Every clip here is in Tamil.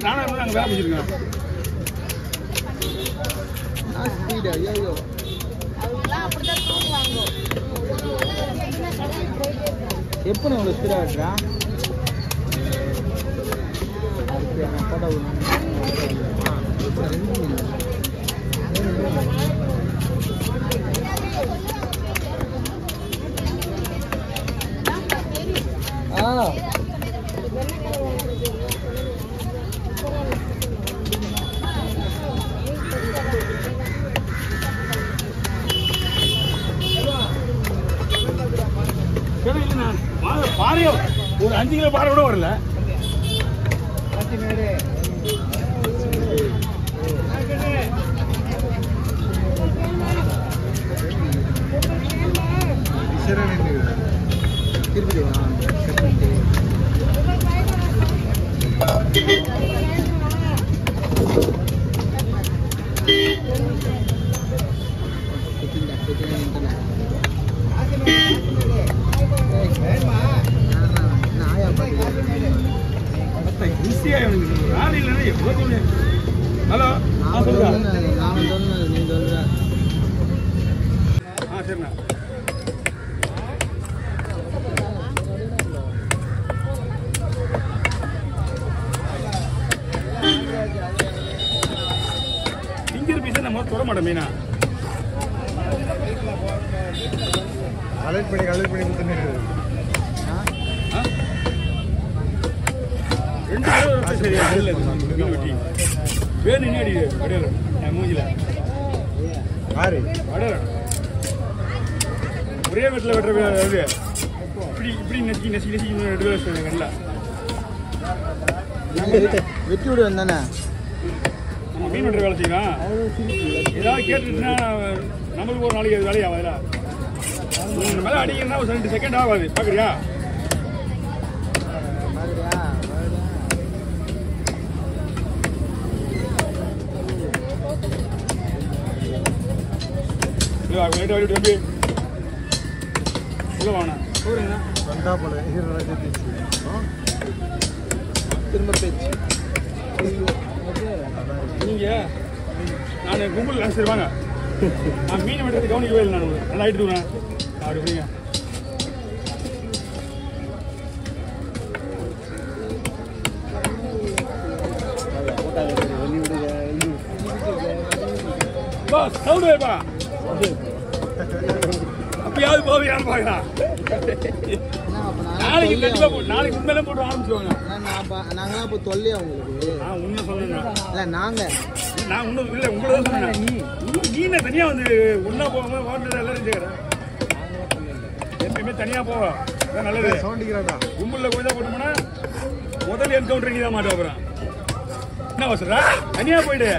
நானா இருந்தா அங்க வேலை முடிச்சிருக்கேன். ஐயோ எப்போ நான் ஸ்பீடா வெட்டுறா பாறை ஒரு 5 கிலோ பாறை கூட வரல. ஹலோ சரிண்ணா. சிங்கிள் பீஸை நம்ம தொட மாட்டோம். மீனா கலெக்ட் பண்ணி கொடுத்துட்டு 2 கிலோ சரியா இல்லை மீன் வெட்டி வேணும் என்ன அடி வடையில மூஞ்சில வடையில ஒரே வீட்டில் வெட்டுற இப்படி இப்படி நெசி நெசி நெசி எடுக்க கண்ணில் வெட்டி விடு வந்தானே. நம்ம மீன் வெட்டுற வேலை செய்யலாம். ஏதாவது கேட்டுட்டுன்னா நம்மளுக்கு ஒரு நாளைக்கு அது வேலையாகாதுல. இந்த மேலே அடிக்கணும்னா ஒரு 2 செகண்ட் ஆகாது. பார்க்குறியா? தம்பி உள்ள வாங்க திரும்ப பேச்சு நீங்க நான் கும்பல் சரி வாங்க. நான் மீன் வெட்டுறது கவனிக்கவே இல்லை. நான் நல்லா ஆயிட்டு இருக்கேன். அப்படி எப்படிங்க சவுண்ட் வைப்பா. அப்பயாவது போவியான்னு பாக்கலாம். நாளைக்கு கண்டிப்பா நாளைக்கு உண்மையில போட்டு ஆரம்பிச்சுவாங்க. நாங்களாம் இப்போ தொல்லையா உங்களுக்கு? உண்மை சொல்லுங்க. இல்லை நாங்கள் நான் ஒன்றும் இல்லை உங்களை தான் சொன்னேன். நீ தனியாக வந்து ஒன்றா போகாம ஓட்டுறது எல்லாரும் செய்கிறேன். எப்பயுமே தனியாக போவோம். நல்லது. சவுண்டிக்கிறாடா கும்பலில் கொஞ்சம் போட்டோம்னா முதல் என்கவுண்டர் நீ தான் மாட்ட போகிறேன். என்ன அவசரா? தனியாக போயிடு.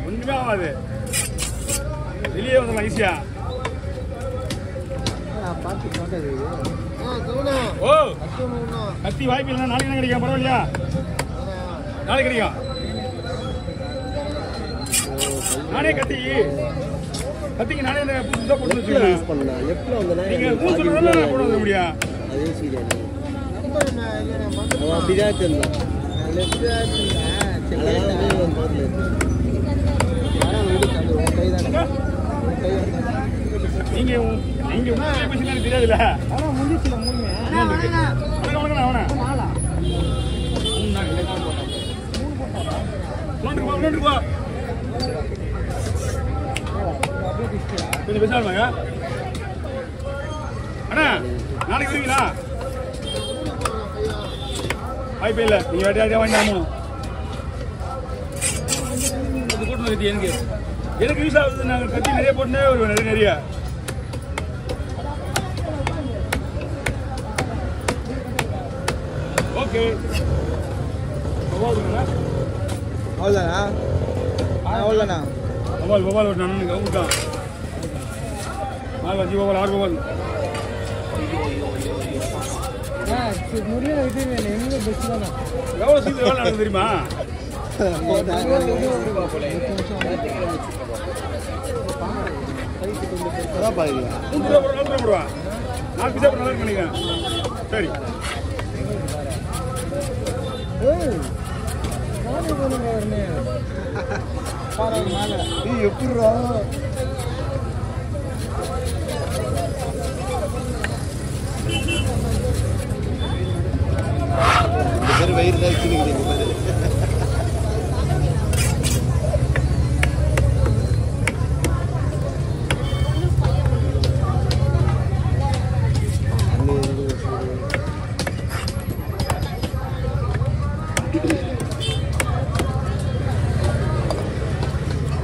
ஒன்றுமே ஆகாது. வெளியே வந்துடலாம் ஈஸியா. ஓ கத்தி வாய்ப்பு இல்லைன்னா நாளைக்கு தான் கிடைக்கும். பரவாயில்லையா? நாளைக்கு கிடைக்கும். நானே கத்திக்கு நானே புதுசாக போட்டு வச்சுக்கேன். நீங்கள் ஊர் சொல்லுறதுல போட வர முடியும். அப்படிதான் தெரியல. நீங்க பேசி தெரியாதுல்ல. முடிச்சுல கொஞ்சம் பேசாருமாங்க அண்ணா. நாளைக்கு வருவீங்களா? வாய்ப்பே இல்லை. நீங்க வேட்டையாடியா வாங்கினாலும் கூட்டம் கத்தி எனக்கு யூஸ் ஆகுது. நாங்கள் கத்தி நிறைய போட்டுனே வருவேன். நிறைய ஓகே. அவ்வளோதானா? அவ்வளோதானா? बवाल और नानू का उनका माल बाजी बवाल 6 बवाल मुरली இது நீங்க பெஸ்ட் தான எவ்வளவு சீக்கிரம் வேலை நடக்குது தெரியுமா அதான் பாருங்க 3 ரூபா 4 பீஸ் நல்லா பண்ணிங்க சரி எப்படிரா பேர் வயிறு தான் வச்சுருக்கீங்க பாரு.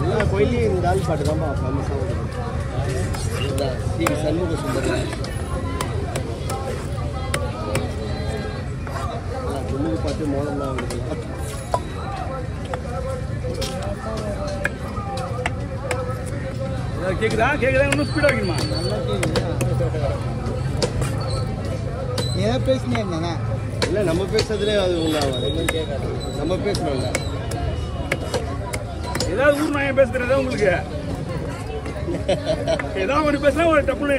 எல்லா கோயிலையும் இந்த ஆள் பாட்டு தான் ஃபேமஸாக வருது. இதுதான் ஸ்ரீ சண்முக சுந்தரம். பொண்ணுக்கு பார்த்து மோதலாம் வந்துக்கலாம். கேக்குதா கேக்குதா இன்னும் ஸ்பீடா வைக்கணுமா? நல்லா கேக்குது. ஏன் பேசினே இருந்தானே? இல்லை நம்ம பேசுறதுலே அது ஒன்றாகும். கேட்காது நம்ம பேசுகிறோம்ல. ஏதாவது ஊர் நாயம் பேசுறதா உங்களுக்கு ஏதாவது ஒன்று பேசினா ஒரு டப்புன்னு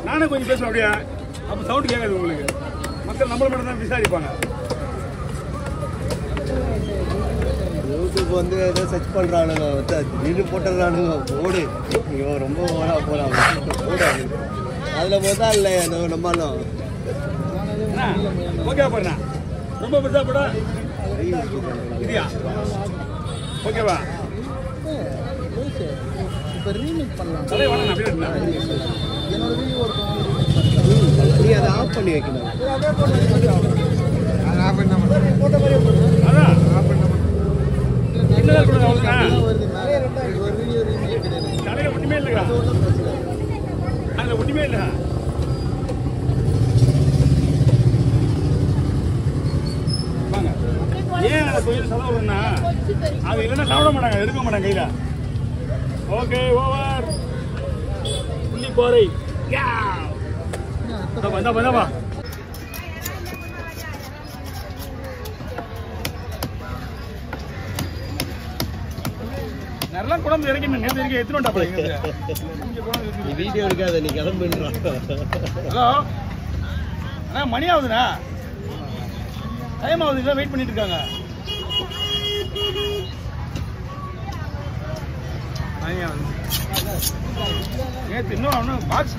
நானே கொஞ்சம் பேசுவேன் அப்படியே. அப்போ சவுண்டு கேட்காது உங்களுக்கு. மக்கள் நம்மள மட்டும் தான் விசாரிப்பாங்க. யூடியூப் வந்து ஏதோ சர்ச் பண்ணுறானுங்க, திடீர்னு போட்டுடுறானுங்க. ஓடு ஐயோ ரொம்ப ஓடா போகிறான் ஓடாது. அதில் மொதல் இல்லை நம்மளும் ஓகே பாருண்ணா ரொம்ப பெருசா போட இல்லையா? ஓகேவா? இப்போ ரீமேக் பண்ணலாம். அதே வேணா அப்படியே என்னோட வீடியோ ஒருத்தவங்க நீ அதை ஆஃப் பண்ணி வைக்கணும். போட்ட மாதிரியே போடுறேன். அதான் என்ன கொடுங்க அவ்வளோதான். வருது மேலே ஒரு வீடியோ ரீமேக் கிடையாது. தலையில ஒண்ணுமே இல்லையா? அதில் ஒண்ணுமே இல்லை. வாங்க ஏன் அந்த கோயில் செலவு வரும்னா அது இல்லைன்னா சாப்பிட மாட்டாங்க, எடுக்க மாட்டாங்க கையில. ஓகே ஓவர் புள்ளி போரை வந்தாப்பா. நல்லா குழம்பு இறக்கி நேற்று இருக்க எத்தனோட்டாப்பா நீ வீடியோ எடுக்காத, நீ கிளம்புன்றான். ஹலோ அண்ணா மணி ஆகுதுண்ணா, டைம் ஆகுது, வெயிட் பண்ணிட்டு இருக்காங்க. நேற்று இன்னும் பாக்ஸ்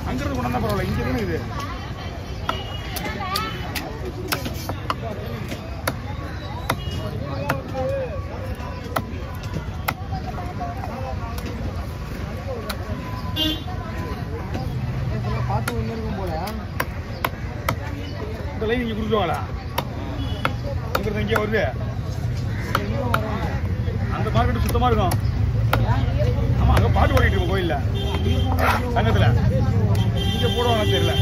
அங்கிருந்து கொண்டு வந்தா பரவாயில்ல, இங்க இருக்கு இது. பார்த்து ஒன்று இருக்கும் போல. இந்த லைன் இங்கே கொடுத்துருவாங்களா? இங்கிருந்து இங்கே வருது. அந்த மார்க்கெட்டு சுத்தமாக இருக்கும். ஆமாம் அங்கே பாட்டு ஓடிட்டு இருக்கோம் கோயிலில் சங்கத்தில். இங்கே போடுவாங்கன்னு தெரியல.